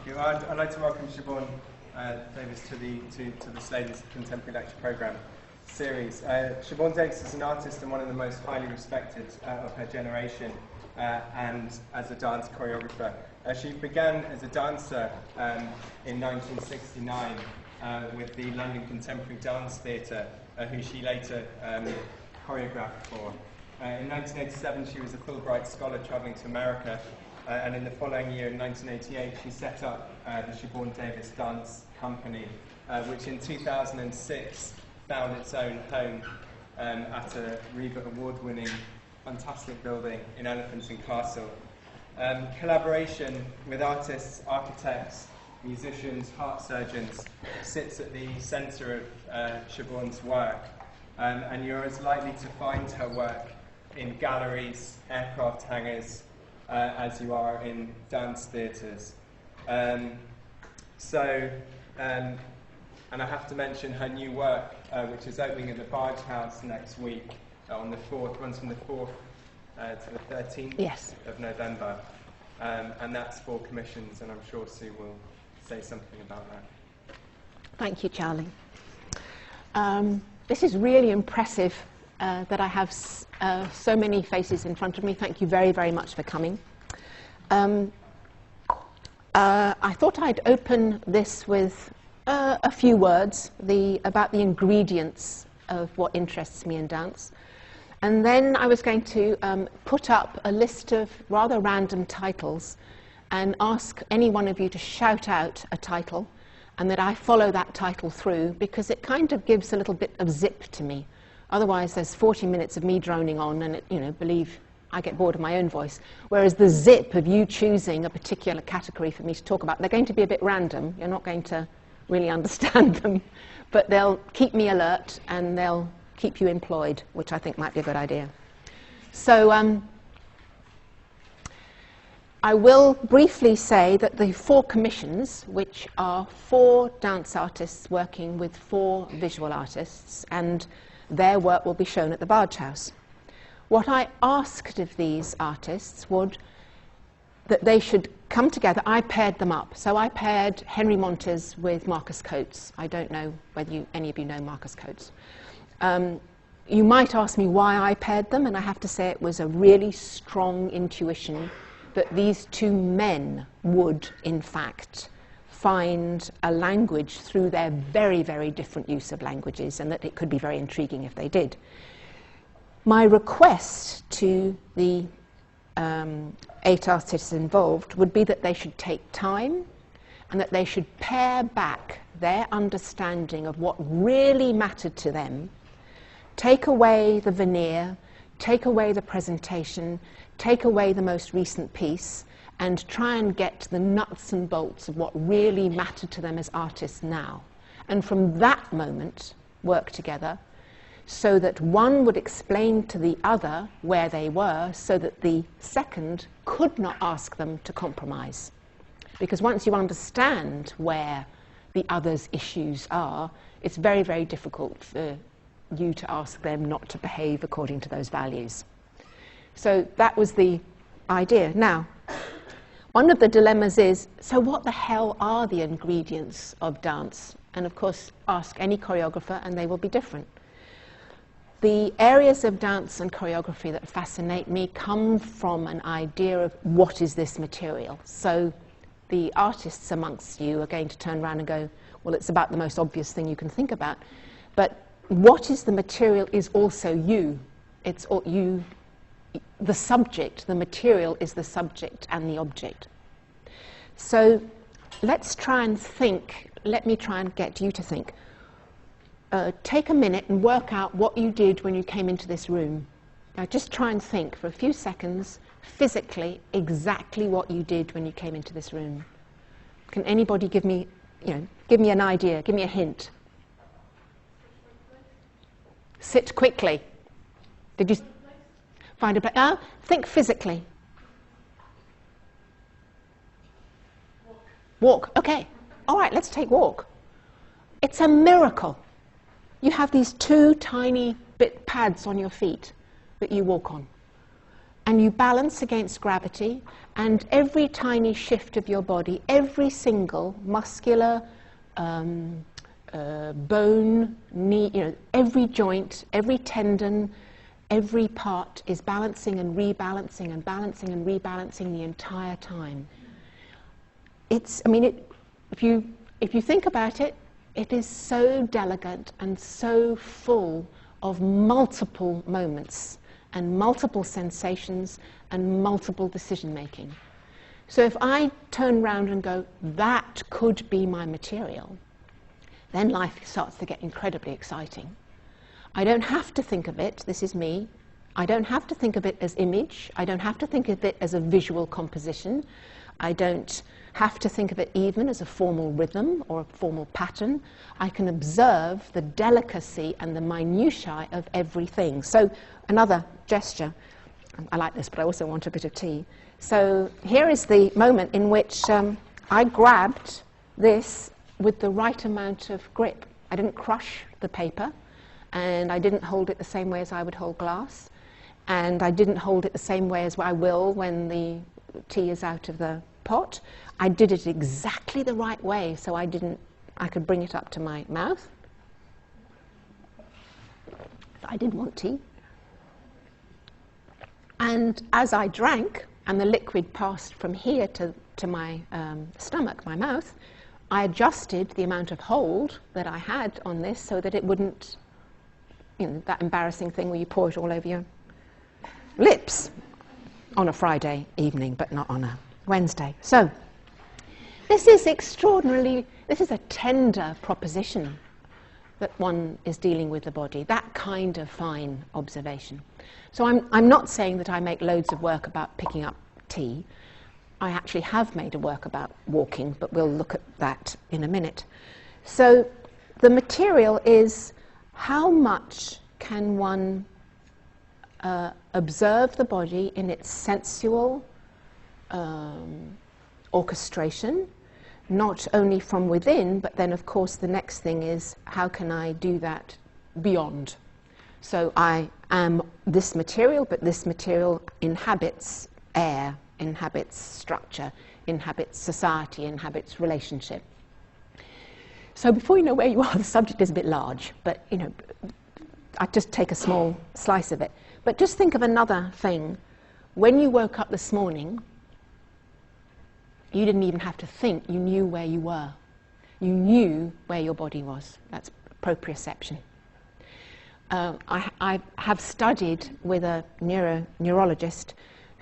you. I'd like to welcome Siobhan Davies to the Slade Contemporary Lecture Programme series. Siobhan Davies is an artist and one of the most highly respected of her generation, and as a dance choreographer. She began as a dancer in 1969 with the London Contemporary Dance Theatre, who she later choreographed for. In 1987, she was a Fulbright Scholar travelling to America, and in the following year, in 1988, she set up the Siobhan Davies Dance Company, which in 2006 found its own home at a Reba Award-winning, fantastic building in Elephant and Castle. Collaboration with artists, architects, musicians, heart surgeons sits at the centre of Siobhan's work, and you're as likely to find her work in galleries, aircraft hangars, as you are in dance theatres. And I have to mention her new work, which is opening at the Barge House next week on the 4th, runs from the 4th to the 13th of November. And that's for commissions, and I'm sure Sue will say something about that. Thank you, Charlie. This is really impressive that I have so many faces in front of me. Thank you very, very much for coming. I thought I'd open this with a few words about the ingredients of what interests me in dance. And then I was going to put up a list of rather random titles and ask any one of you to shout out a title, and that I follow that title through, because it kind of gives a little bit of zip to me. Otherwise, there's 40 minutes of me droning on, and believe I get bored of my own voice. Whereas the zip of you choosing a particular category for me to talk about, they're going to be a bit random. You're not going to really understand them, but they'll keep me alert and they'll keep you employed, which I think might be a good idea. So I will briefly say that the 4 commissions, which are 4 dance artists working with 4 visual artists, and their work will be shown at the Barge House. What I asked of these artists was that they should come together. I paired them up. So I paired Henry Montes with Marcus Coates. I don't know whether any of you know Marcus Coates. You might ask me why I paired them, and I have to say it was a really strong intuition that these 2 men would, in fact, find a language through their very, very different use of languages, and that it could be very intriguing if they did. My request to the 8 artists involved would be that they should take time, and that they should pare back their understanding of what really mattered to them, take away the veneer, take away the presentation, take away the most recent piece, and try and get to the nuts and bolts of what really mattered to them as artists now. And from that moment, work together so that one would explain to the other where they were, so that the second could not ask them to compromise. Because once you understand where the other's issues are, it's very, very difficult for you to ask them not to behave according to those values. So that was the idea. Now, one of the dilemmas is, so what the hell are the ingredients of dance? And of course, ask any choreographer and they will be different. The areas of dance and choreography that fascinate me come from an idea of what is this material. So the artists amongst you are going to turn around and go, well, it's about the most obvious thing you can think about. But what is the material is also you. It's all you. The subject, the material is the subject and the object. So let's try and think, let me try and get you to think. Take a minute and work out what you did when you came into this room. Now just try and think for a few seconds, physically, exactly what you did when you came into this room. Can anybody give me an idea, give me a hint? Sit quickly. Did you find a place? Now, think physically. Walk. Okay. All right, let's take walk. It's a miracle. You have these 2 tiny bit pads on your feet that you walk on. and you balance against gravity, and every tiny shift of your body, every single muscular bone, knee, every joint, every tendon, every part is balancing and rebalancing and balancing and rebalancing the entire time. If you think about it, it is so delicate and so full of multiple moments and multiple sensations and multiple decision making. So if I turn around and go, that could be my material, then life starts to get incredibly exciting. I don't have to think of it, this is me, I don't have to think of it as image, I don't have to think of it as a visual composition, I don't have to think of it even as a formal rhythm or a formal pattern. I can observe the delicacy and the minutiae of everything. So another gesture, I like this, but I also want a bit of tea. So here is the moment in which I grabbed this with the right amount of grip. I didn't crush the paper, and I didn't hold it the same way as I would hold glass, and I didn't hold it the same way as I will when the tea is out of the pot. I did it exactly the right way, so I could bring it up to my mouth. I did want tea. And as I drank, and the liquid passed from here to my stomach, my mouth, I adjusted the amount of hold that I had on this so that it wouldn't, that embarrassing thing where you pour it all over your lips on a Friday evening, but not on a Wednesday. So this is a tender proposition that one is dealing with the body, that kind of fine observation. So I'm not saying that I make loads of work about picking up tea. I actually have made a work about walking, but we'll look at that in a minute. So the material is how much can one observe the body in its sensual orchestration, not only from within, but then of course the next thing is how can I do that beyond? So I am this material, but this material inhabits air, inhabits structure, inhabits society, inhabits relationship. So before you know where you are, the subject is a bit large, but I just take a small slice of it. But just think of another thing. When you woke up this morning, you didn't even have to think, you knew where you were. You knew where your body was. That's proprioception. I have studied with a neurologist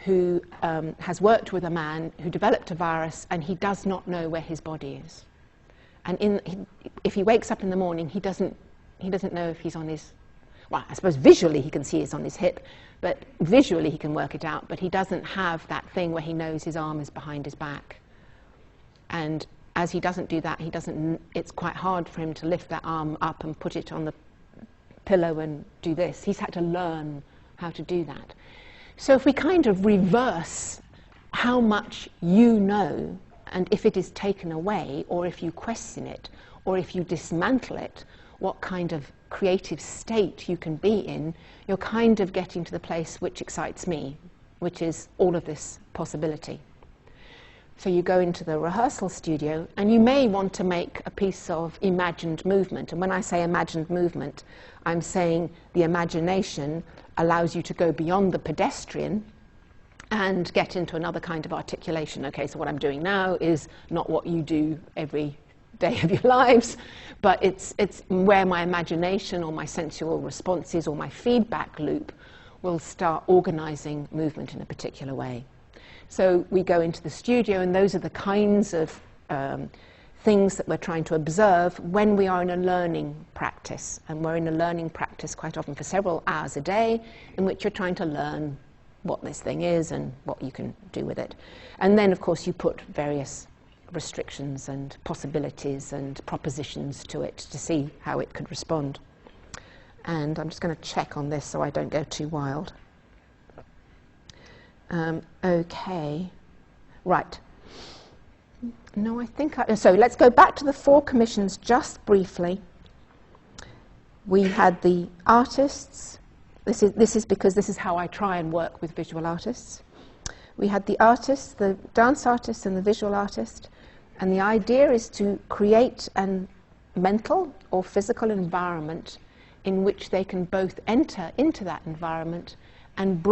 who has worked with a man who developed a virus, and he does not know where his body is. And if he wakes up in the morning, he doesn't know if he's on his, well, I suppose visually he can see it's on his hip, but visually he can work it out, but he doesn't have that thing where he knows his arm is behind his back. And as he doesn't do that, it's quite hard for him to lift that arm up and put it on the pillow and do this. He's had to learn how to do that. So if we kind of reverse how much you know, and if it is taken away, or if you question it, or if you dismantle it, what kind of creative state you can be in, you're kind of getting to the place which excites me, which is all of this possibility. So you go into the rehearsal studio, and you may want to make a piece of imagined movement. And when I say imagined movement, I'm saying the imagination allows you to go beyond the pedestrian and get into another kind of articulation. Okay, so what I'm doing now is not what you do every day of your lives, but it's where my imagination or my sensual responses or my feedback loop will start organizing movement in a particular way. So we go into the studio, and those are the kinds of things that we're trying to observe when we are in a learning practice. And we're in a learning practice quite often for several hours a day, in which you're trying to learn what this thing is and what you can do with it. And then, of course, you put various restrictions and possibilities and propositions to it to see how it could respond. And I'm just going to check on this so I don't go too wild. Okay, right. No, I think so let's go back to the 4 commissions just briefly. We had the artists This is because this is how I try and work with visual artists. We had the artist, the dance artist and the visual artist, and the idea is to create a mental or physical environment in which they can both enter into that environment and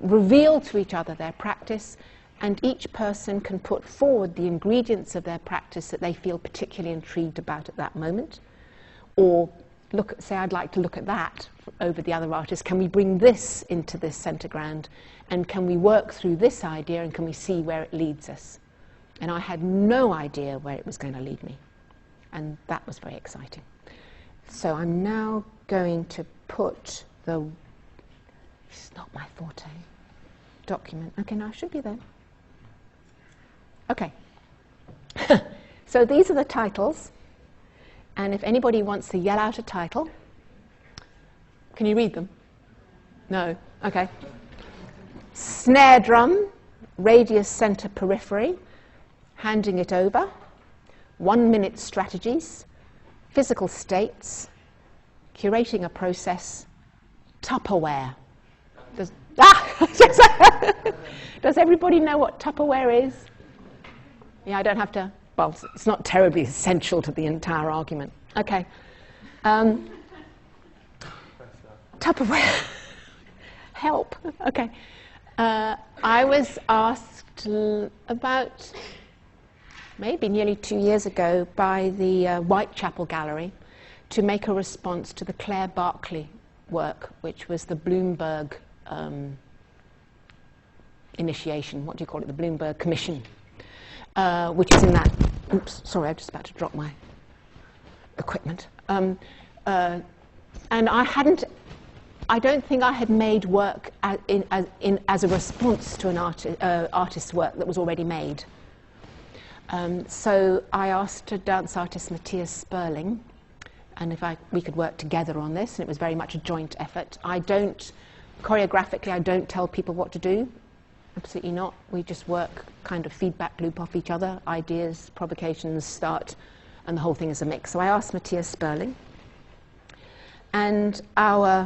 reveal to each other their practice, and each person can put forward the ingredients of their practice that they feel particularly intrigued about at that moment, or say, I'd like to look at that over the other artist. Can we bring this into this centre ground? And can we work through this idea, and can we see where it leads us? And I had no idea where it was going to lead me. And that was very exciting. So I'm now going to put it's not my forte, document. Okay, now I should be there. Okay. So these are the titles. And if anybody wants to yell out a title, can you read them? No? Okay. Snare drum, radius center periphery, handing it over, 1 minute strategies, physical states, curating a process, Tupperware. Does everybody know what Tupperware is? Yeah, I don't have to. Well, it's not terribly essential to the entire argument. Okay. Tupperware. Help. Okay. I was asked about maybe nearly 2 years ago by the Whitechapel Gallery to make a response to the Claire Barclay work, which was the Bloomberg initiation. What do you call it? The Bloomberg Commission, which is in that. Oops, sorry, I'm just about to drop my equipment. And I don't think I had made work as a response to an artist's work that was already made. So I asked a dance artist, Matthias Sperling, and if we could work together on this, and it was very much a joint effort. Choreographically, I don't tell people what to do. Absolutely not. We just work kind of feedback loop off each other, ideas, provocations, start, and the whole thing is a mix. So I asked Matthias Sperling, and I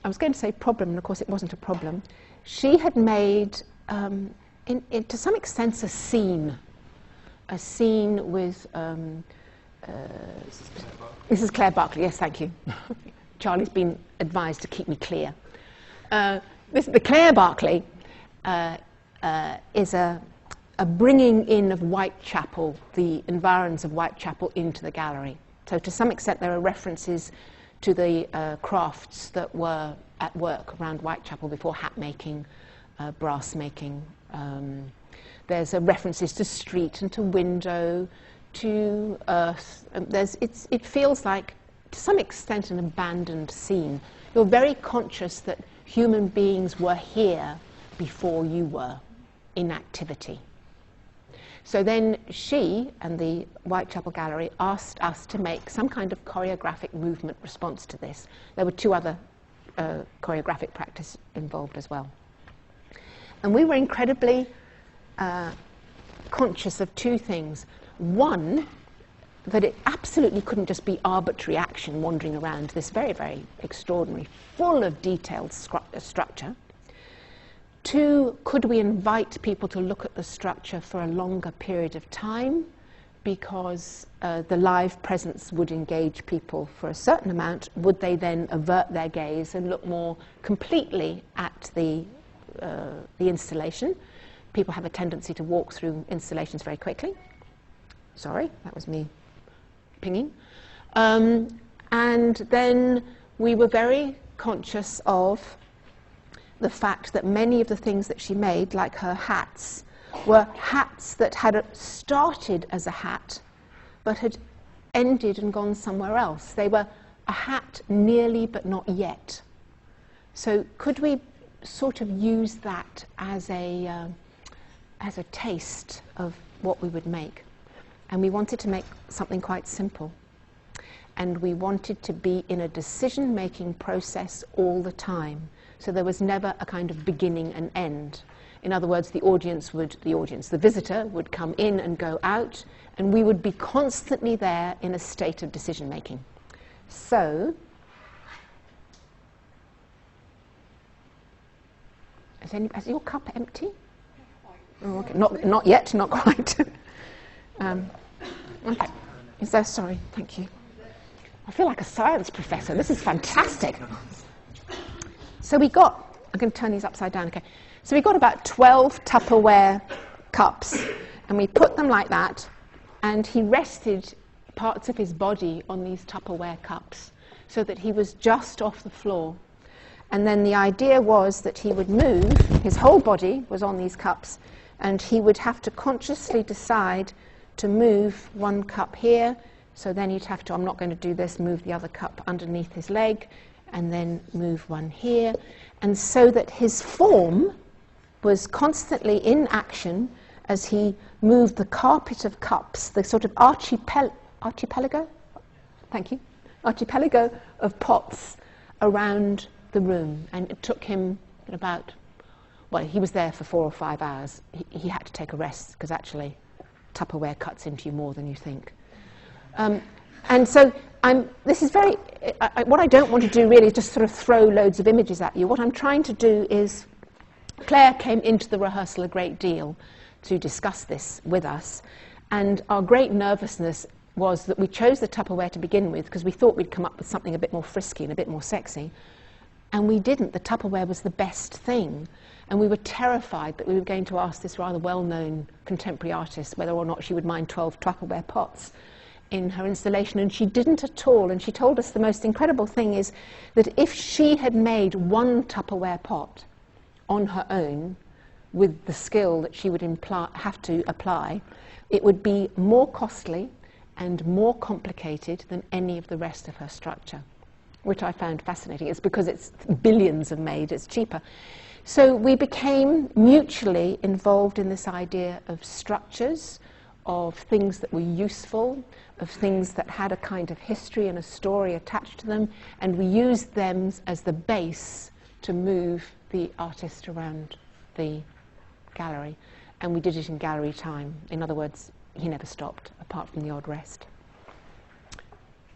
was going to say problem, and of course it wasn't a problem. She had made, to some extent, a scene with, this is Claire Barclay, yes, thank you. Charlie's been advised to keep me clear. The Claire Barclay is a bringing in of Whitechapel, the environs of Whitechapel into the gallery. So to some extent there are references to the crafts that were at work around Whitechapel before, hat making, brass making. There's references to street and to window, to earth. It feels like, to some extent, an abandoned scene. You're very conscious that human beings were here before you were, in activity. So then she and the Whitechapel Gallery asked us to make some kind of choreographic movement response to this. There were 2 other choreographic practice involved as well. And we were incredibly conscious of 2 things. One, that it absolutely couldn't just be arbitrary action wandering around this very, very extraordinary, full of detailed structure. 2, could we invite people to look at the structure for a longer period of time, because the live presence would engage people for a certain amount. Would they then avert their gaze and look more completely at the installation? People have a tendency to walk through installations very quickly. Sorry, that was me pinging. And then we were very conscious of the fact that many of the things that she made, like her hats, were hats that had started as a hat but had ended and gone somewhere else. They were a hat nearly but not yet. So could we sort of use that as a taste of what we would make? And we wanted to make something quite simple. And we wanted to be in a decision-making process all the time. So there was never a kind of beginning and end. In other words, the visitor would come in and go out, and we would be constantly there in a state of decision-making. So, is your cup empty? Oh, okay. Not yet, not quite. Okay. Is there? Sorry, thank you. I feel like a science professor. This is fantastic. So I'm going to turn these upside down, okay. So we got about 12 Tupperware cups, and we put them like that, and he rested parts of his body on these Tupperware cups so that he was just off the floor. And then the idea was that he would move, his whole body was on these cups, and he would have to consciously decide to move one cup here. So then he'd have to, I'm not going to do this, move the other cup underneath his leg, and then move one here. And so that his form was constantly in action as he moved the carpet of cups, the sort of archipelago? Thank you. Archipelago of pots around the room. And it took him about, well, he was there for 4 or 5 hours. He had to take a rest, because actually Tupperware cuts into you more than you think. And so this is very, what I don't want to do really is just sort of throw loads of images at you. What I'm trying to do is, Claire came into the rehearsal a great deal to discuss this with us, and our great nervousness was that we chose the Tupperware to begin with because we thought we'd come up with something a bit more frisky and a bit more sexy, and we didn't. The Tupperware was the best thing, and we were terrified that we were going to ask this rather well-known contemporary artist whether or not she would mind 12 Tupperware pots in her installation, and she didn't at all. And she told us the most incredible thing is that if she had made one Tupperware pot on her own with the skill that she would have to apply, it would be more costly and more complicated than any of the rest of her structure, which I found fascinating. It's because it's billions of made, it's cheaper. So we became mutually involved in this idea of structures, of things that were useful, of things that had a kind of history and a story attached to them, and we used them as the base to move the artist around the gallery, and we did it in gallery time. In other words, he never stopped, apart from the odd rest.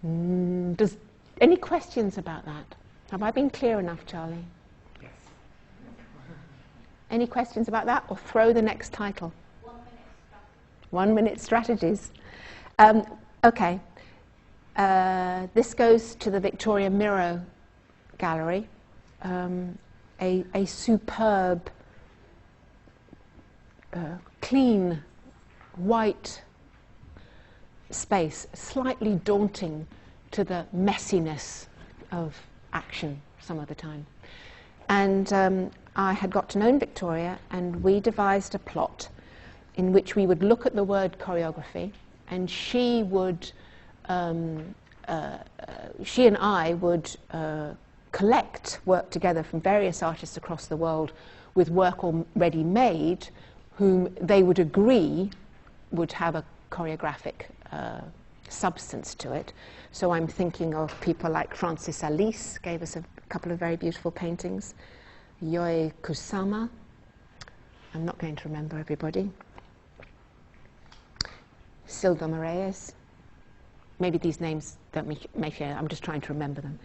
Any questions about that? Have I been clear enough, Charlie? Yes. Any questions about that, or throw the next title? 1 minute strategies. Okay. This goes to the Victoria Miro Gallery, a superb, clean, white space, slightly daunting to the messiness of action some of the time. And I had got to know Victoria, and we devised a plot in which we would look at the word choreography, and she and I would collect work together from various artists across the world with work already made, whom they would agree would have a choreographic substance to it. So I'm thinking of people like Francis Alice, gave us a couple of very beautiful paintings, Yoi Kusama, I'm not going to remember everybody, Silva Moraes. Maybe these names don't make it, I'm just trying to remember them.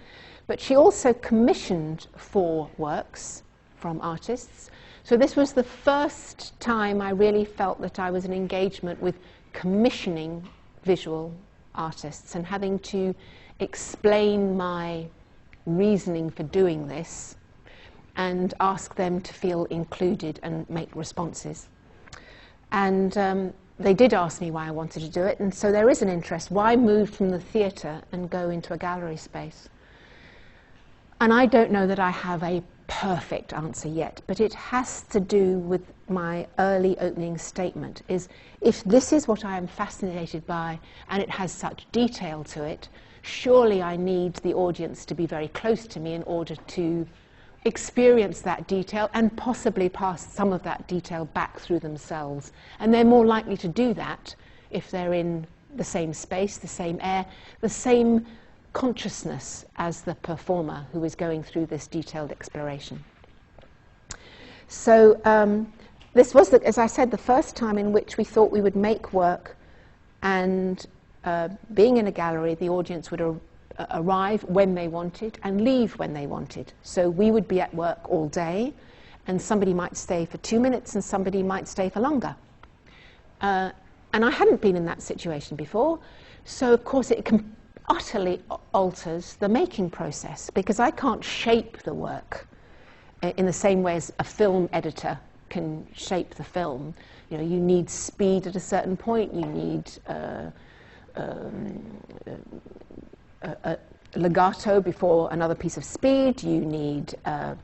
But she also commissioned 4 works from artists. So this was the first time I really felt that I was in engagement with commissioning visual artists and having to explain my reasoning for doing this and ask them to feel included and make responses. And they did ask me why I wanted to do it, and so there is an interest. Why move from the theatre and go into a gallery space? And I don't know that I have a perfect answer yet, but it has to do with my early opening statement, is if this is what I am fascinated by and it has such detail to it, surely I need the audience to be very close to me in order to experience that detail and possibly pass some of that detail back through themselves. And they're more likely to do that if they're in the same space, the same air, the same consciousness as the performer who is going through this detailed exploration. So this was, as I said, the first time in which we thought we would make work, and being in a gallery, the audience would arrive when they wanted and leave when they wanted. So we would be at work all day, and somebody might stay for 2 minutes and somebody might stay for longer. And I hadn't been in that situation before, so of course it utterly alters the making process, because I can't shape the work in the same way as a film editor can shape the film. You know, you need speed at a certain point, you need legato before another piece of speed, you need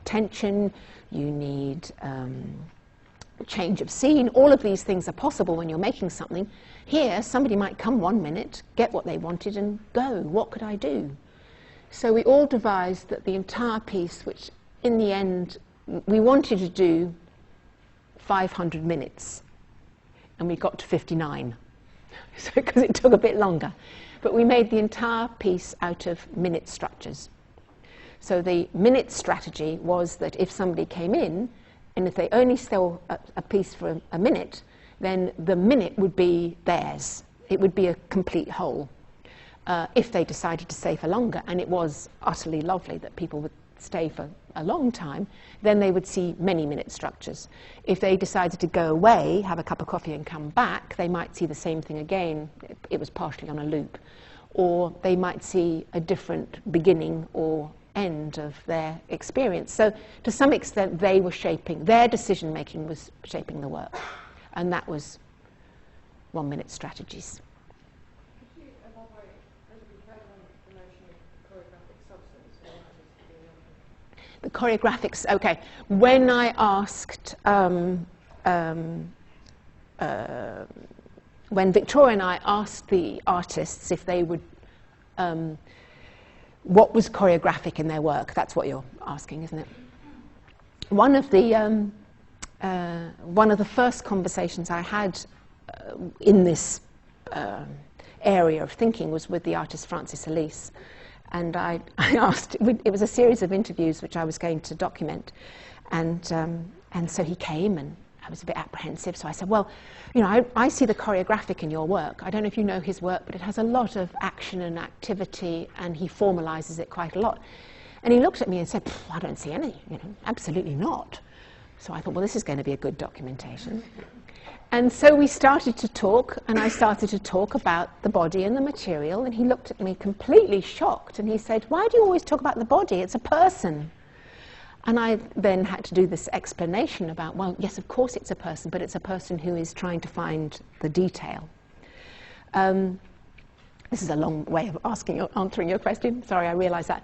tension, you need change of scene. All of these things are possible when you're making something. Here, somebody might come 1 minute, get what they wanted and go. What could I do? So we all devised that the entire piece, which in the end we wanted to do 500 minutes, and we got to 59, so because it took a bit longer. But we made the entire piece out of minute structures. So the minute strategy was that if somebody came in, and if they only saw a piece for a minute, then the minute would be theirs. It would be a complete whole. If they decided to stay for longer, and it was utterly lovely that people would stay for a long time, then they would see many minute structures. If they decided to go away, have a cup of coffee and come back, they might see the same thing again. It was partially on a loop. Or they might see a different beginning or end of their experience. So to some extent they were shaping, their decision making was shaping the work, and that was 1 minute strategies. Could you elaborate a little bit further on the notion of choreographic substance? The choreographics, okay. When I asked, when Victoria and I asked the artists if they would, what was choreographic in their work? That's what you're asking, isn't it? One of the first conversations I had in this area of thinking was with the artist Francis Elise, and I asked. It was a series of interviews which I was going to document, and so he came, and I was a bit apprehensive. So I said, well, you know, I see the choreographic in your work. I don't know if you know his work, but it has a lot of action and activity, and he formalizes it quite a lot. And he looked at me and said, I don't see any, you know, absolutely not. So I thought, well, this is going to be a good documentation. And so we started to talk, and I started to talk about the body and the material, and he looked at me completely shocked, and he said, why do you always talk about the body? It's a person. And I then had to do this explanation about, well, yes, of course it's a person, but it's a person who is trying to find the detail. This is a long way of answering your question. Sorry, I realise that.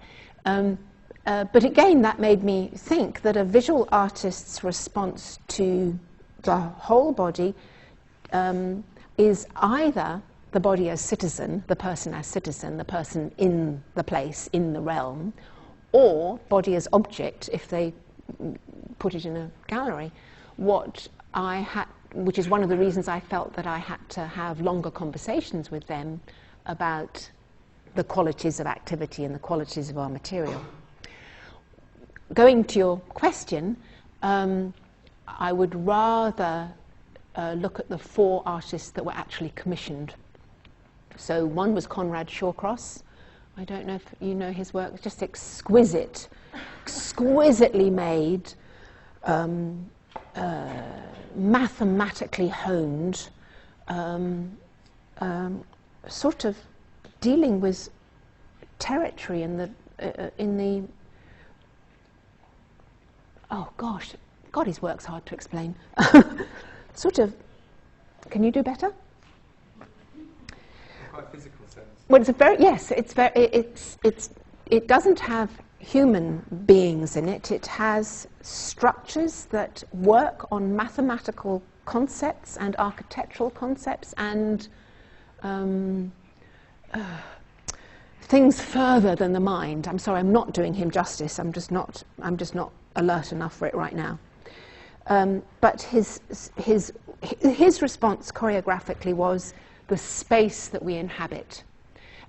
But again, that made me think that a visual artist's response to the whole body is either the body as citizen, the person as citizen, the person in the place, in the realm, or body as object, if they put it in a gallery. Which is one of the reasons I felt that I had to have longer conversations with them about the qualities of activity and the qualities of our material. Going to your question, I would rather look at the 4 artists that were actually commissioned. So one was Conrad Shawcross. I don't know if you know his work. It's just exquisite, exquisitely made, mathematically honed, sort of dealing with territory in the oh gosh, God, his work's hard to explain. Sort of, can you do better? Quite physical sense. Well, it's a very, yes, it doesn't have human beings in it. It has structures that work on mathematical concepts and architectural concepts and things further than the mind. I'm sorry, I'm not doing him justice. I'm just not alert enough for it right now. But his response choreographically was the space that we inhabit,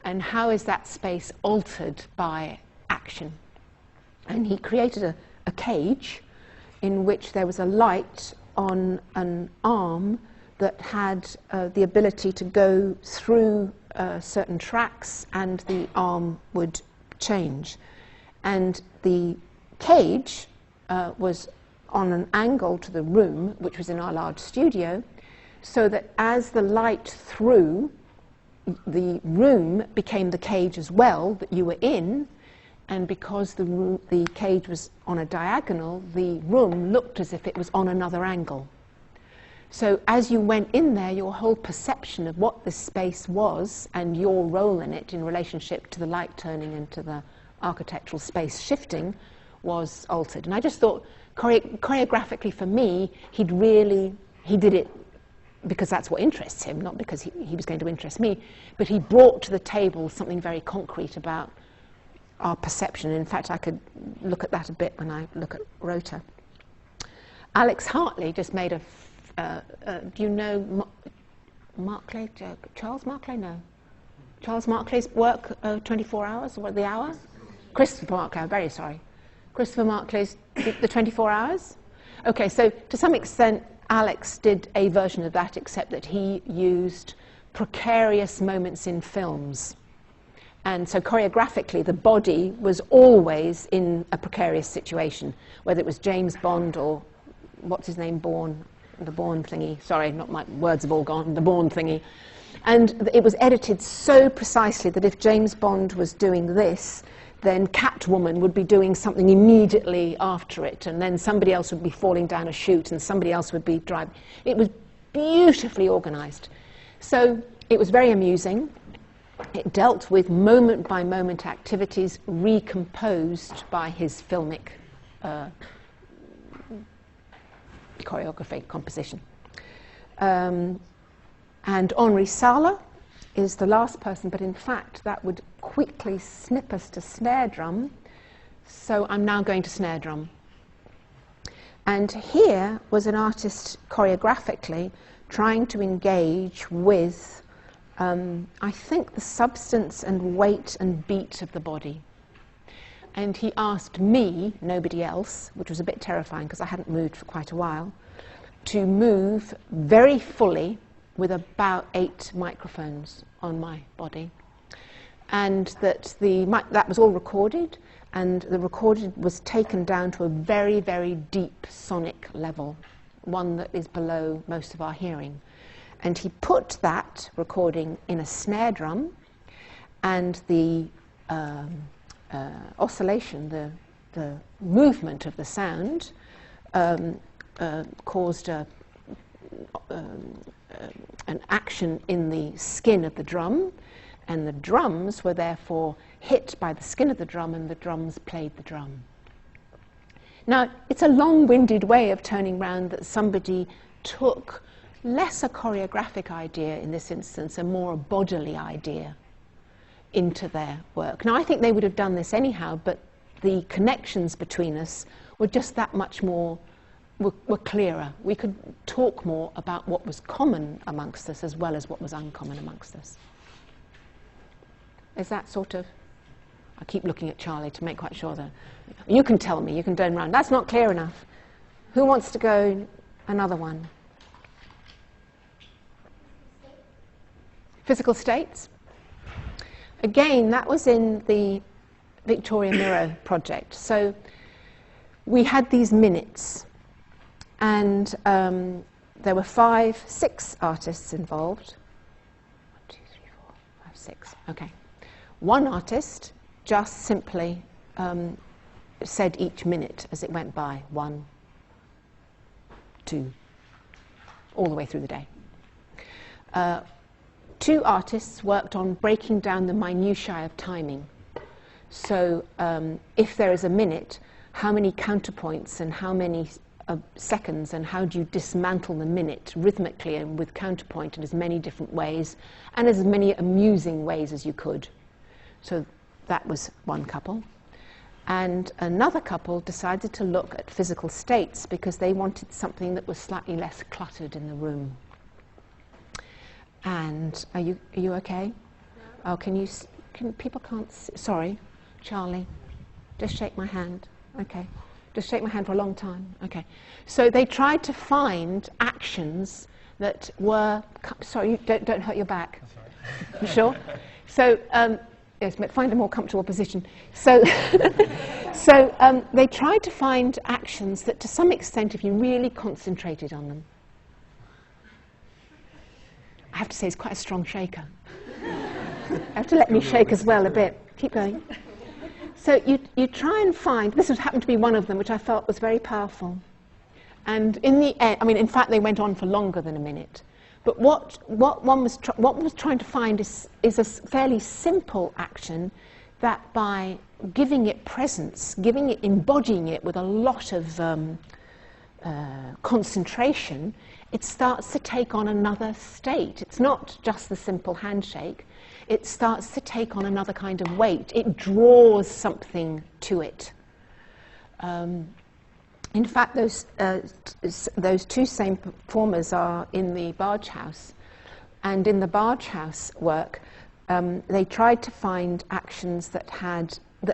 and how is that space altered by action. And he created a cage in which there was a light on an arm that had the ability to go through certain tracks and the arm would change. And the cage was on an angle to the room, which was in our large studio, so that as the light through, the room became the cage as well that you were in, and because the cage was on a diagonal, the room looked as if it was on another angle. So as you went in there, your whole perception of what this space was and your role in it in relationship to the light turning and to the architectural space shifting was altered. And I just thought, choreographically for me, he did it because that's what interests him, not because he was going to interest me, but he brought to the table something very concrete about our perception. In fact, I could look at that a bit when I look at rotor. Alex Hartley just made do you know Markley? Charles Markley? No. Charles Markley's work, 24 hours, or the hour? Christopher Markley, I'm very sorry. Christopher Markley's the 24 hours? Okay, so to some extent, Alex did a version of that, except that he used precarious moments in films. And so choreographically, the body was always in a precarious situation, whether it was James Bond or, what's his name, Bourne, the Bourne thingy. Sorry, not my words have all gone, the Bourne thingy. And it was edited so precisely that if James Bond was doing this, then Catwoman would be doing something immediately after it, and then somebody else would be falling down a chute, and somebody else would be driving. It was beautifully organized. So it was very amusing. It dealt with moment-by-moment activities recomposed by his filmic choreography, composition. And Henri Sala is the last person, but in fact that would quickly snip us to snare drum, so I'm now going to snare drum. And here was an artist choreographically trying to engage with I think the substance and weight and beat of the body. And he asked me, nobody else, which was a bit terrifying because I hadn't moved for quite a while, to move very fully with about 8 microphones on my body. And that that was all recorded, and the recording was taken down to a very, very deep sonic level, one that is below most of our hearing. And he put that recording in a snare drum, and the oscillation, the movement of the sound, caused an action in the skin of the drum, and the drums were therefore hit by the skin of the drum, and the drums played the drum. Now, it's a long-winded way of turning round that somebody took less a choreographic idea in this instance, and more a bodily idea into their work. Now, I think they would have done this anyhow, but the connections between us were just that much more, were clearer. We could talk more about what was common amongst us as well as what was uncommon amongst us. Is that sort of... I keep looking at Charlie to make quite sure that... You can tell me, you can turn around. That's not clear enough. Who wants to go another one? Physical states. Again, that was in the Victoria Miro project. So we had these minutes, and there were 6 artists involved. 1, 2, 3, 4, 5, 6. Okay. One artist just simply said each minute as it went by, 1, 2, all the way through the day. 2 artists worked on breaking down the minutiae of timing. So if there is a minute, how many counterpoints and how many seconds, and how do you dismantle the minute rhythmically and with counterpoint in as many different ways and as many amusing ways as you could. So that was one couple. And another couple decided to look at physical states because they wanted something that was slightly less cluttered in the room. And are you okay? No. Oh, people can't see. Sorry, Charlie, just shake my hand. Okay, just shake my hand for a long time. Okay, so they tried to find actions that were, sorry, don't hurt your back. You sure? So, yes, find a more comfortable position. So, they tried to find actions that, to some extent, if you really concentrated on them, I have to say, it's quite a strong shaker. You have to let me shake as well a bit. Keep going. So you try and find, this has happened to be one of them, which I felt was very powerful. And in the end, I mean, in fact, they went on for longer than a minute. But what one was trying to find is a fairly simple action that, by giving it presence, embodying it with a lot of concentration, it starts to take on another state. It's not just the simple handshake. It starts to take on another kind of weight. It draws something to it. In fact, those two same performers are in the Barge House. And in the Barge House work, they tried to find actions that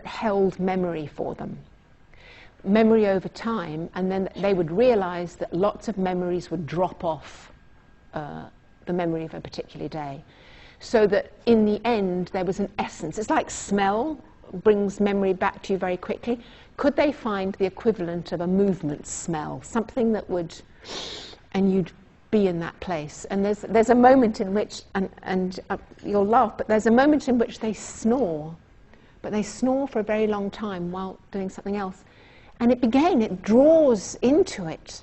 held memory for them. Memory over time, and then they would realize that lots of memories would drop off the memory of a particular day. So that in the end, there was an essence. It's like smell brings memory back to you very quickly. Could they find the equivalent of a movement smell, something that would, and you'd be in that place? And there's a moment in which, and you'll laugh, but there's a moment in which they snore, but they snore for a very long time while doing something else. And it draws into it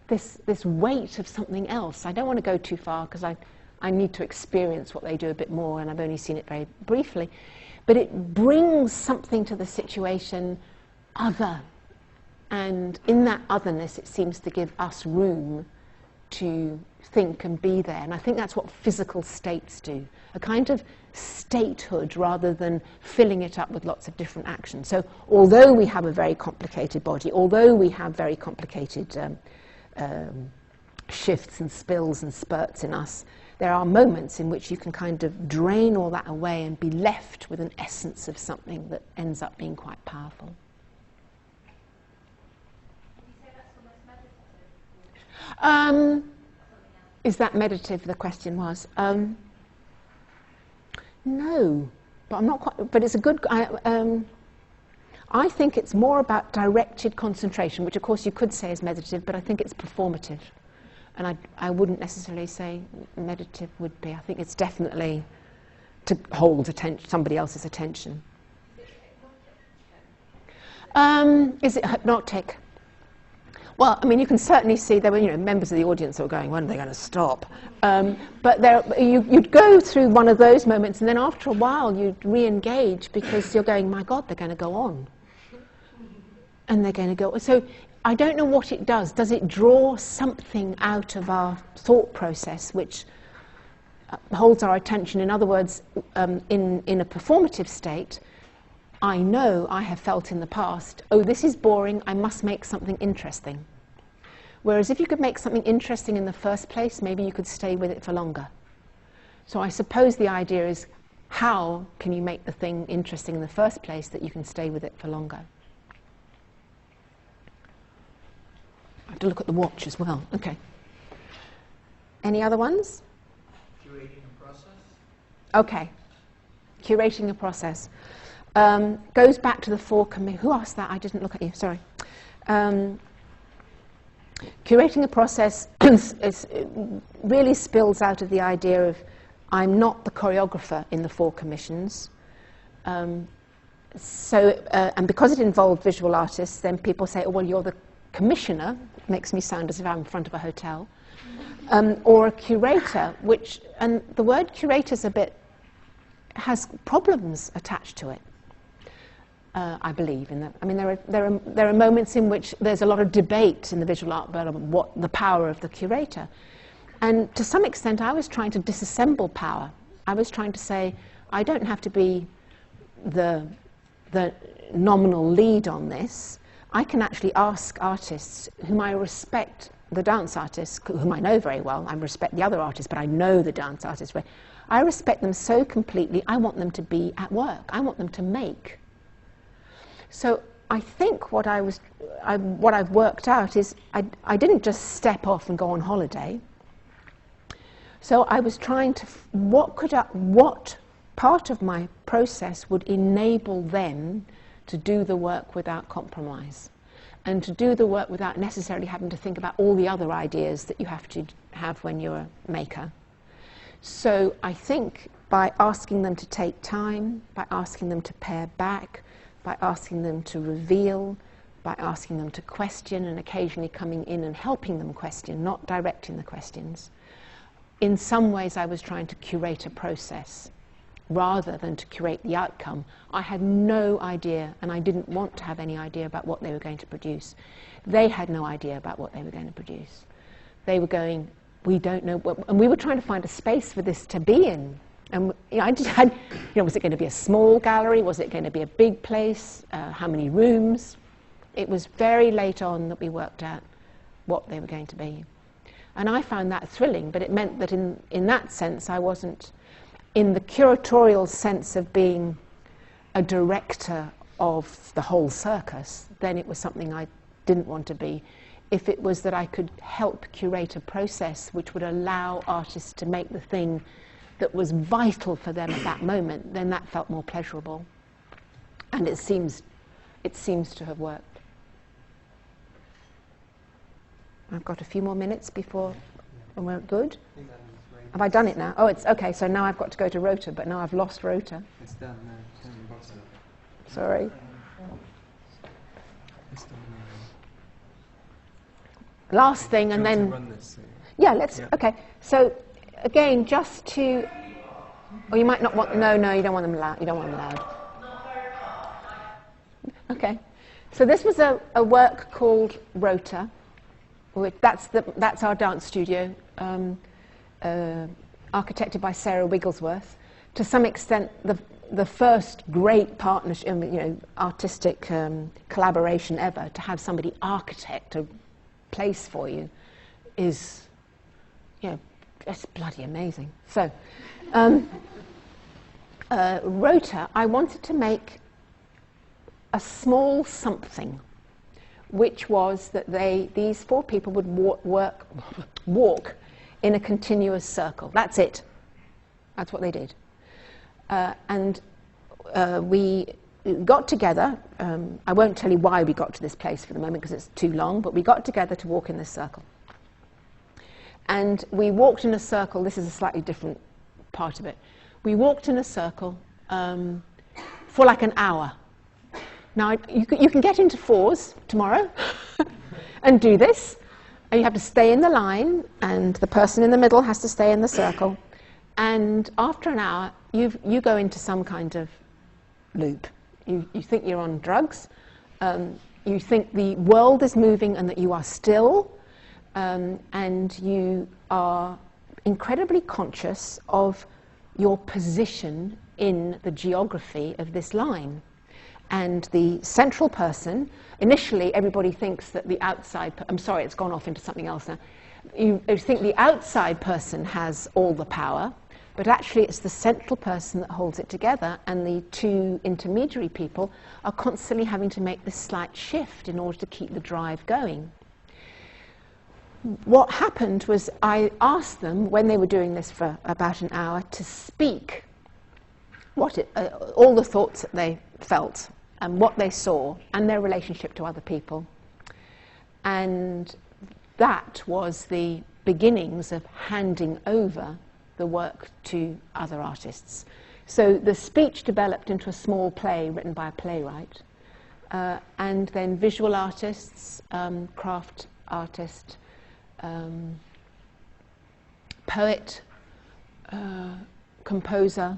this weight of something else. I don't want to go too far because I need to experience what they do a bit more, and I've only seen it very briefly. But it brings something to the situation other. And in that otherness, it seems to give us room to think and be there. And I think that's what physical states do, a kind of statehood rather than filling it up with lots of different actions. So although we have a very complicated body, although we have very complicated shifts and spills and spurts in us, there are moments in which you can kind of drain all that away and be left with an essence of something that ends up being quite powerful. Is that meditative, the question was? No, but I'm not quite, but it's a good, I think it's more about directed concentration, which of course you could say is meditative, but I think it's performative. And I wouldn't necessarily say meditative would be. I think it's definitely to hold somebody else's attention. Is it hypnotic? Well, I mean, you can certainly see there were, members of the audience that were going, when are they going to stop? But you'd go through one of those moments, and then after a while you'd re-engage because you're going, my God, they're going to go on. And they're going to go. So I don't know what it does. Does it draw something out of our thought process which holds our attention? In other words, in a performative state, I know I have felt in the past, oh, this is boring, I must make something interesting. Whereas if you could make something interesting in the first place, maybe you could stay with it for longer. So I suppose the idea is, how can you make the thing interesting in the first place that you can stay with it for longer? I have to look at the watch as well. Okay. Any other ones? Curating a process. Okay. Curating a process. Goes back to the four commitments. Who asked that? I didn't look at you. Sorry. Curating a process really spills out of the idea of I'm not the choreographer in the four commissions. And because it involved visual artists, then people say, oh, well, you're the commissioner. It makes me sound as if I'm in front of a hotel. Or a curator, and the word curator's has problems attached to it. I believe in that. I mean, there are moments in which there's a lot of debate in the visual art world about what the power of the curator. And to some extent, I was trying to disassemble power. I was trying to say, I don't have to be the nominal lead on this. I can actually ask artists whom I respect, the dance artists, whom I know very well. I respect the other artists, but I know the dance artists. I respect them so completely, I want them to be at work. I want them to make. So I think what I've worked out is I didn't just step off and go on holiday. So I was trying to, what part of my process would enable them to do the work without compromise, and to do the work without necessarily having to think about all the other ideas that you have to have when you're a maker. So I think by asking them to take time, by asking them to pare back, by asking them to reveal, by asking them to question and occasionally coming in and helping them question, not directing the questions, in some ways I was trying to curate a process rather than to curate the outcome. I had no idea, and I didn't want to have any idea about what they were going to produce. They had no idea about what they were going to produce. They were going, we don't know, and we were trying to find a space for this to be in. And I just had, was it going to be a small gallery? Was it going to be a big place? How many rooms? It was very late on that we worked out what they were going to be. And I found that thrilling, but it meant that in that sense I wasn't, in the curatorial sense of being a director of the whole circus, then it was something I didn't want to be. If it was that I could help curate a process which would allow artists to make the thing that was vital for them at that moment, then that felt more pleasurable. And it seems to have worked. I've got a few more minutes before we're good. Have I done it now? Oh, it's okay, so now I've got to go to rotor, but now I've lost rotor. It's done now. It's on the bottom. Sorry. It's done now. Last thing, and Do you then... want to run this? Yeah, let's... Yeah. Okay, so again, just to... Or you might not want... No, you don't want them loud. You don't want them loud. Okay. So this was a work called Rotor. That's our dance studio, architected by Sarah Wigglesworth. To some extent, the first great partnership, artistic collaboration ever. To have somebody architect a place for you is, it's bloody amazing. So, Rotor, I wanted to make a small something, which was that these four people would walk in a continuous circle. That's it. That's what they did. We got together. I won't tell you why we got to this place for the moment because it's too long, but we got together to walk in this circle. And we walked in a circle. This is a slightly different part of it. We walked in a circle for like an hour. Now, you can get into fours tomorrow and do this. And you have to stay in the line, and the person in the middle has to stay in the circle. And after an hour, you go into some kind of loop. You think you're on drugs. You think the world is moving and that you are still. And you are incredibly conscious of your position in the geography of this line. And the central person, initially everybody thinks that the outside, I'm sorry, it's gone off into something else now. You think the outside person has all the power, but actually it's the central person that holds it together, and the two intermediary people are constantly having to make this slight shift in order to keep the drive going. What happened was I asked them, when they were doing this for about an hour, to speak all the thoughts that they felt and what they saw and their relationship to other people. And that was the beginnings of handing over the work to other artists. So the speech developed into a small play written by a playwright, and then visual artists, craft artist, poet, composer,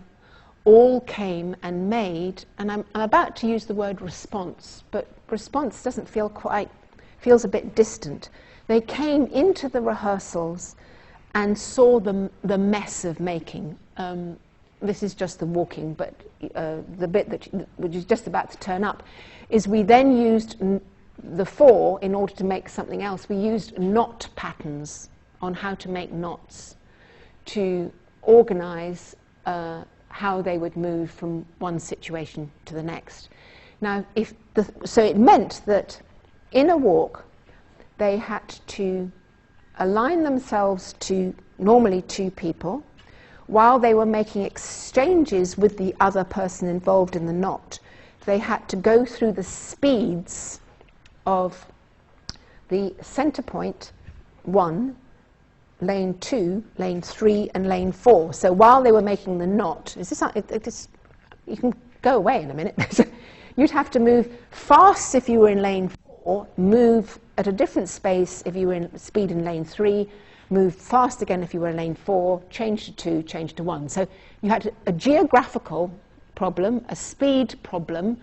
all came and made, and I'm about to use the word response, but response doesn't feels a bit distant. They came into the rehearsals and saw the mess of making. This is just the walking, but the bit which is just about to turn up is we then used the four in order to make something else. We used knot patterns on how to make knots to organize how they would move from one situation to the next. Now, so it meant that in a walk, they had to align themselves to normally two people while they were making exchanges with the other person involved in the knot. They had to go through the speeds of the centre point 1, lane 2, lane 3 and lane 4. So while they were making the knot, you can go away in a minute. You'd have to move fast if you were in lane 4, move at a different space if you were in speed in lane 3, move fast again if you were in lane 4, change to 2, change to 1. So you had a geographical problem, a speed problem,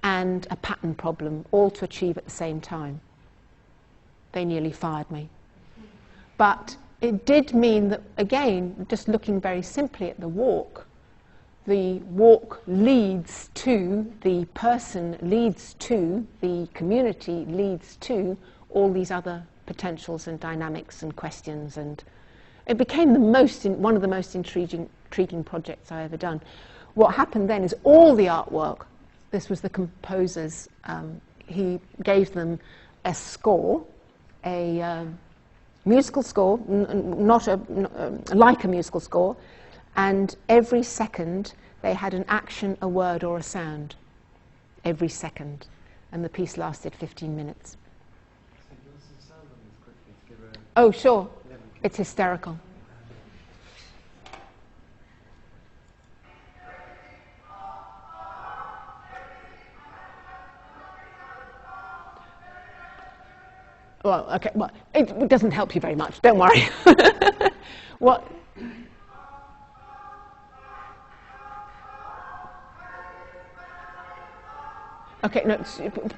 and a pattern problem, all to achieve at the same time. They nearly fired me. But it did mean that, again, just looking very simply at the walk leads to, the person leads to, the community leads to all these other potentials and dynamics and questions, and it became one of the most intriguing projects I ever done. What happened then is all the artwork, this was the composer's, he gave them a score, a musical score, like a musical score, and every second they had an action, a word or a sound, every second, and the piece lasted 15 minutes. Oh, sure. It's hysterical. Well, okay, well, it doesn't help you very much, don't worry. What? Okay, no,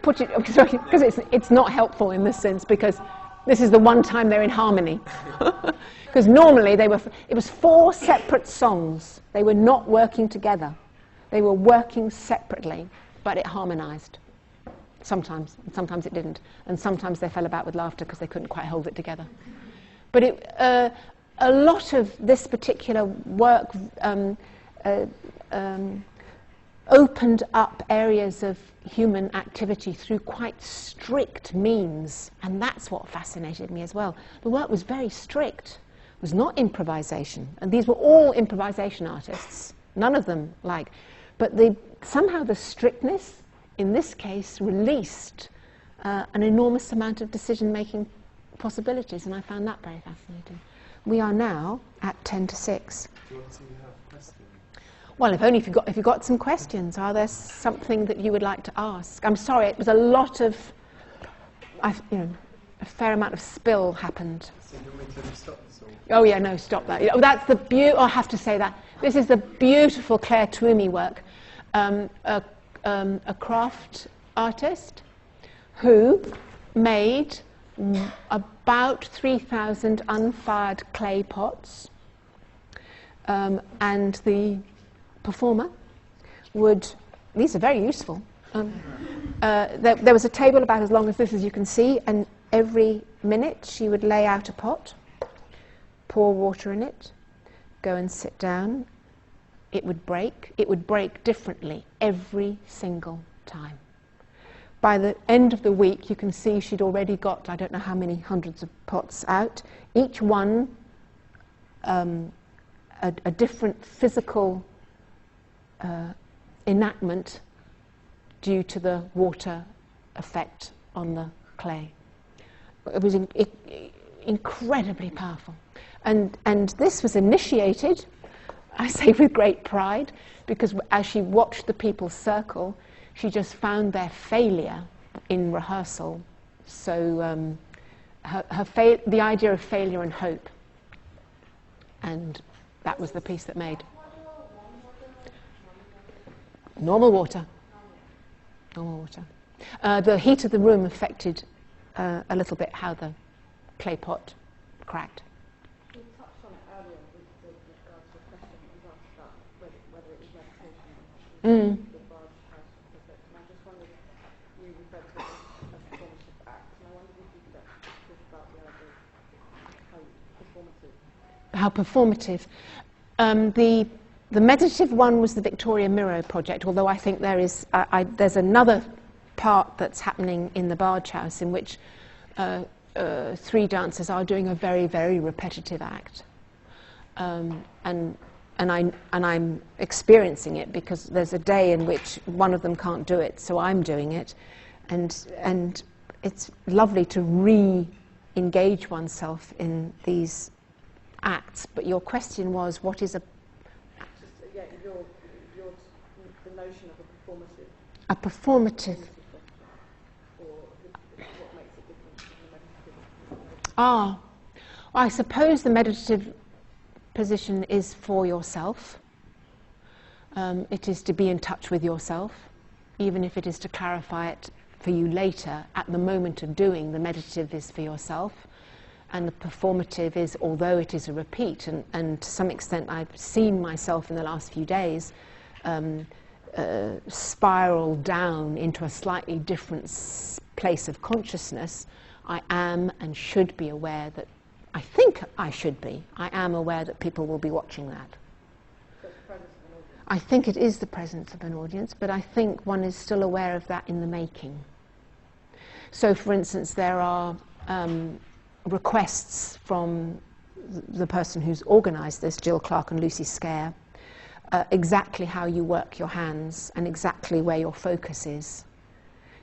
put it, because it's not helpful in this sense, because this is the one time they're in harmony. Because normally it was 4 separate songs. They were not working together. They were working separately, but it harmonized. Sometimes, and sometimes it didn't. And sometimes they fell about with laughter because they couldn't quite hold it together. But a lot of this particular work opened up areas of human activity through quite strict means, and that's what fascinated me as well. The work was very strict. It was not improvisation, and these were all improvisation artists, none of them but somehow the strictness in this case released an enormous amount of decision-making possibilities, and I found that very fascinating. We are now at 10 to 6. Do you want to have questions? Well, if you've got some questions, are there something that you would like to ask? I'm sorry, it was a lot of, a fair amount of spill happened. So do you want me to stop this all? Oh yeah, no, stop that. Oh, that's the I have to say that. This is the beautiful Claire Twomey work, a craft artist who made about 3,000 unfired clay pots, and the performer these are very useful. There was a table about as long as this, as you can see, and every minute she would lay out a pot, pour water in it, go and sit down. It would break differently every single time. By the end of the week, you can see she'd already got, I don't know how many hundreds of pots out, each one a different physical enactment due to the water effect on the clay. It was incredibly powerful. And this was initiated, I say with great pride, because as she watched the people circle, she just found their failure in rehearsal. So the idea of failure and hope. And that was the piece that made. Normal water. Normal water. The heat of the room affected a little bit how the clay pot cracked. You touched on it earlier with regards to the question that was asked about whether it was meditation or the barge house project. And I just wondered, you referred to it as a performative act, and I wondered if you could actually talk about the idea of how performative. How performative. The meditative one was the Victoria Miro project, although I think there's another part that's happening in the Barge House in which three dancers are doing a very, very repetitive act. And I'm experiencing it because there's a day in which one of them can't do it, so I'm doing it. And it's lovely to re-engage oneself in these acts. But your question was, what is The notion of a performative? Or what makes it different from the meditative? I suppose the meditative position is for yourself. It is to be in touch with yourself, even if it is to clarify it for you later. At the moment of doing, the meditative is for yourself, and the performative is, although it is a repeat, and to some extent I've seen myself in the last few days spiral down into a slightly different place of consciousness. I am and should be aware that, I think I should be, I am aware that people will be watching that. So it's the presence of an audience. I think it is the presence of an audience, but I think one is still aware of that in the making. So, for instance, there are requests from the person who's organised this, Jill Clark and Lucy Scare, exactly how you work your hands and exactly where your focus is.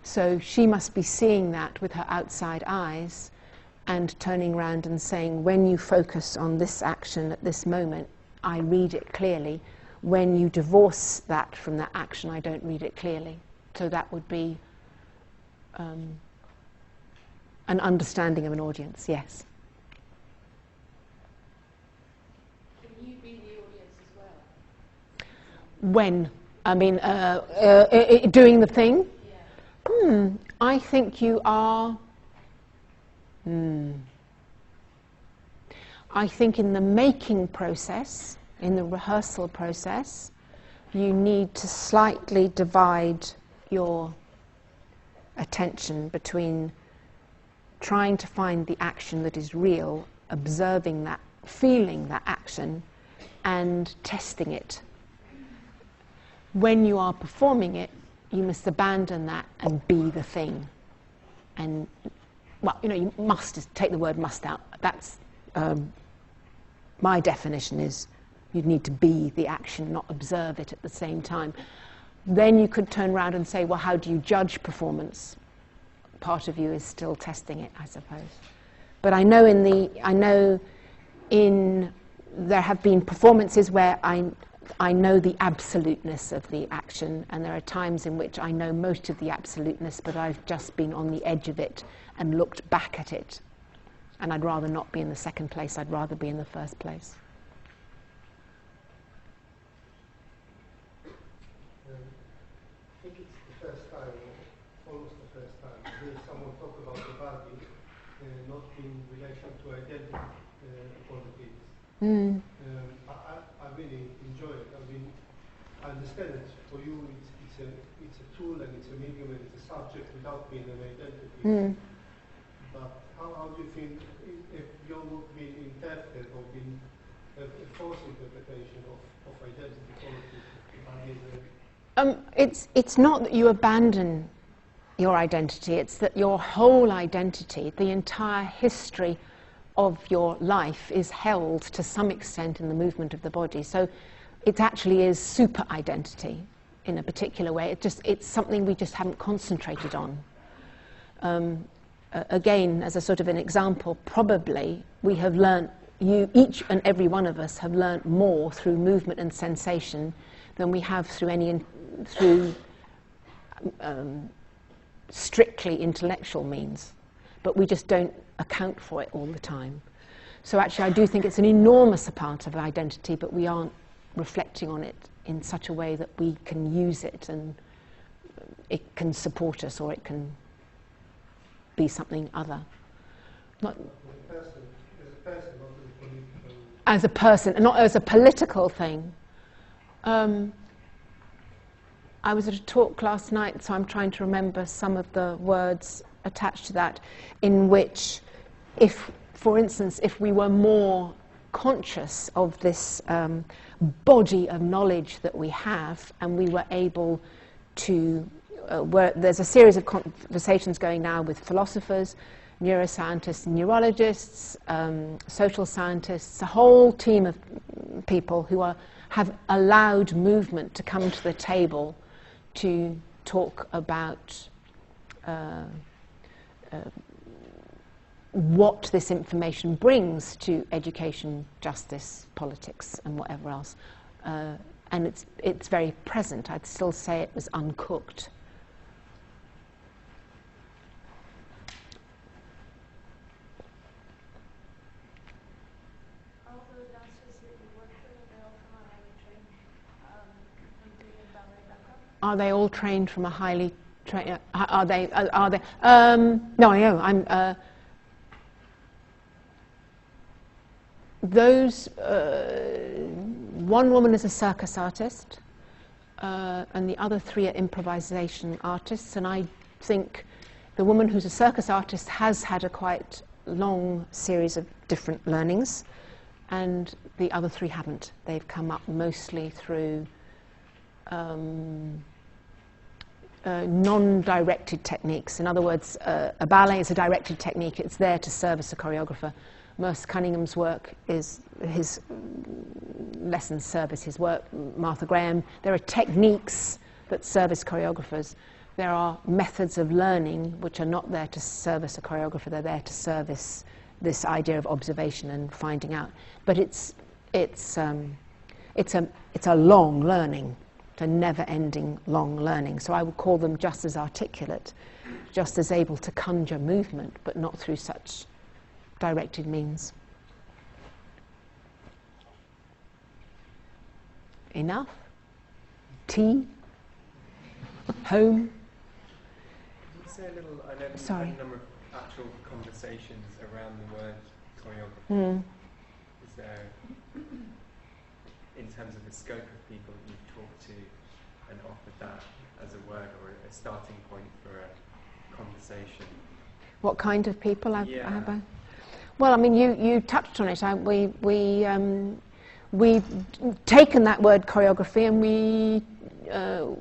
So she must be seeing that with her outside eyes and turning around and saying, when you focus on this action at this moment, I read it clearly. When you divorce that from that action, I don't read it clearly. So that would be an understanding of an audience, yes. Can you be the audience as well? When? I mean, doing the thing? Yeah. I think you are... I think in the making process, in the rehearsal process, you need to slightly divide your attention between trying to find the action that is real, observing that, feeling that action, and testing it. When you are performing it, you must abandon that and be the thing. And, well, you know, you must just take the word must out. That's, my definition is you'd need to be the action, not observe it at the same time. Then you could turn around and say, well, how do you judge performance? Part of you is still testing it, I suppose. But I know there have been performances where I know the absoluteness of the action, and there are times in which I know most of the absoluteness, but I've just been on the edge of it and looked back at it. And I'd rather not be in the second place, I'd rather be in the first place. I think it's the first time, or almost the first time, I hear someone talk about the body not in relation to identity politics. I really enjoy it. I mean, I understand it. For you, it's a tool and it's a medium and it's a subject without being an identity. But how do you think if your work being interpreted or being a false interpretation of identity politics? It's not that you abandon your identity, it's that your whole identity, the entire history of your life is held to some extent in the movement of the body. So it actually is super identity in a particular way. It's something we just haven't concentrated on. Again, as a sort of an example, probably we have learnt, each and every one of us have learnt more through movement and sensation than we have through strictly intellectual means, but we just don't account for it all the time. So actually I do think it's an enormous part of identity, but we aren't reflecting on it in such a way that we can use it and it can support us, or it can be something other. Not as a person, and not as a political thing. I was at a talk last night, so I'm trying to remember some of the words attached to that, in which, if, for instance, if we were more conscious of this body of knowledge that we have, and we were able to where there's a series of conversations going now with philosophers, neuroscientists, neurologists, social scientists, a whole team of people who have allowed movement to come to the table to talk about what this information brings to education, justice, politics, and whatever else. And it's very present. I'd still say it was uncooked. All the dancers that you work with, are they all from a highly trained ballet background? Are they all trained from a highly trained? Are they? No, I know. Those. One woman is a circus artist, and the other three are improvisation artists. And I think the woman who's a circus artist has had a quite long series of different learnings, and the other three haven't. They've come up mostly through non-directed techniques. In other words, a ballet is a directed technique. It's there to service a choreographer. Merce Cunningham's work is his lessons service his work. Martha Graham. There are techniques that service choreographers. There are methods of learning which are not there to service a choreographer. They're there to service this idea of observation and finding out. But it's a long learning. It's a never-ending long learning. So I would call them just as articulate, just as able to conjure movement, but not through such directed means. Enough? Tea? Home? Can you say a little, I know you've Sorry. had a number of actual conversations around the word choreography. Is there, in terms of the scope of people that you've talked to and offered that as a word or a starting point for a conversation? What kind of people have Yeah. I? Well, I mean, you touched on it. We've taken that word choreography and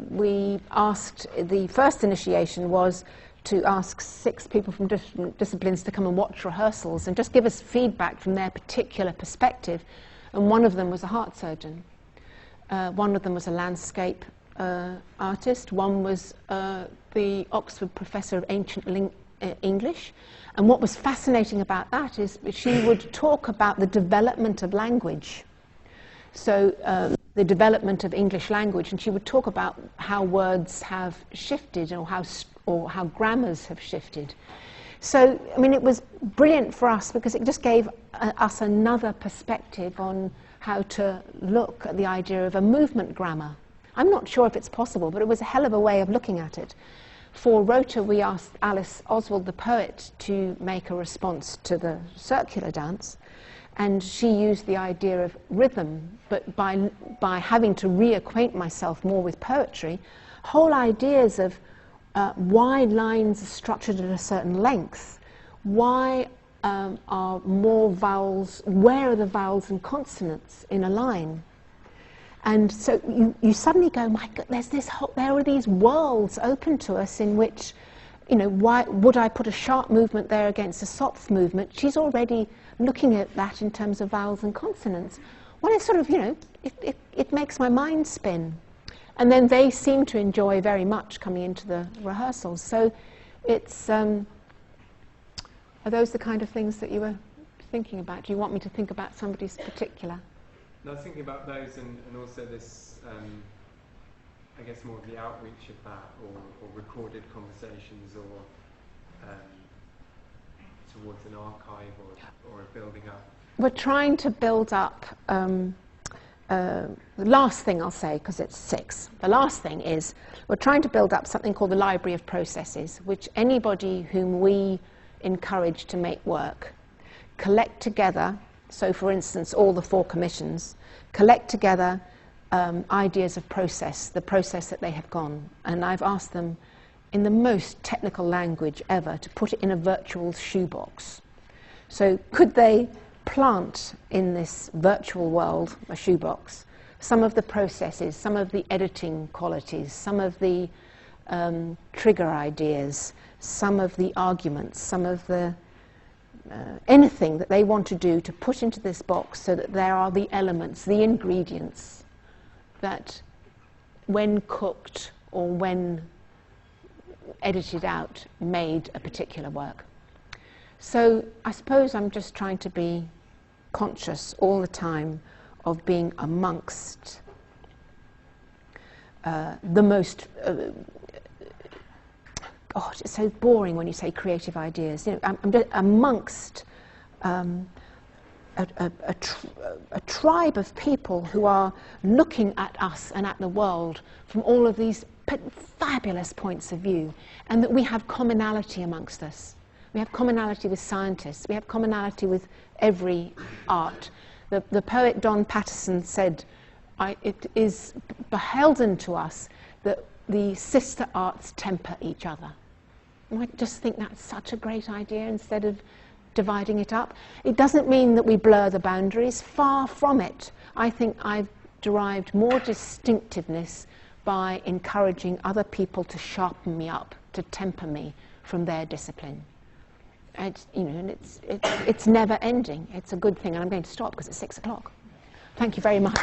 we asked, the first initiation was to ask 6 people from different disciplines to come and watch rehearsals and just give us feedback from their particular perspective. And one of them was a heart surgeon. One of them was a landscape artist. One was the Oxford professor of ancient English. And what was fascinating about that is she would talk about the development of language. So the development of English language, and she would talk about how words have shifted or how grammars have shifted. So, I mean, it was brilliant for us because it just gave us another perspective on how to look at the idea of a movement grammar. I'm not sure if it's possible, but it was a hell of a way of looking at it. For rotor, we asked Alice Oswald, the poet, to make a response to the circular dance, and she used the idea of rhythm, but by having to reacquaint myself more with poetry, whole ideas of why lines are structured at a certain length, why are more vowels, where are the vowels and consonants in a line? And so you suddenly go, my God, there are these worlds open to us in which, you know, why would I put a sharp movement there against a soft movement? She's already looking at that in terms of vowels and consonants. Well, it's sort of, you know, it makes my mind spin. And then they seem to enjoy very much coming into the rehearsals. So it's, are those the kind of things that you were thinking about? Do you want me to think about somebody's particular? No, I was thinking about those and also this, I guess more of the outreach of that or recorded conversations or towards an archive or a building up. We're trying to build up, the last thing I'll say, because it's 6, the last thing is we're trying to build up something called the Library of Processes, which anybody whom we encourage to make work collect together. So, for instance, all the 4 commissions collect together ideas of process, the process that they have gone. And I've asked them, in the most technical language ever, to put it in a virtual shoebox. So could they plant in this virtual world, a shoebox, some of the processes, some of the editing qualities, some of the trigger ideas, some of the arguments, some of the anything that they want to do to put into this box so that there are the elements, the ingredients that when cooked or when edited out made a particular work. So I suppose I'm just trying to be conscious all the time of being amongst the most God, it's so boring when you say creative ideas. You know, I'm just amongst a tribe of people who are looking at us and at the world from all of these fabulous points of view, and that we have commonality amongst us. We have commonality with scientists. We have commonality with every art. The poet Don Patterson said, it is beholden to us that the sister arts temper each other. And I just think that's such a great idea instead of dividing it up. It doesn't mean that we blur the boundaries. Far from it. I think I've derived more distinctiveness by encouraging other people to sharpen me up, to temper me from their discipline. And, you know, and it's never ending. It's a good thing, and I'm going to stop because it's 6 o'clock. Thank you very much.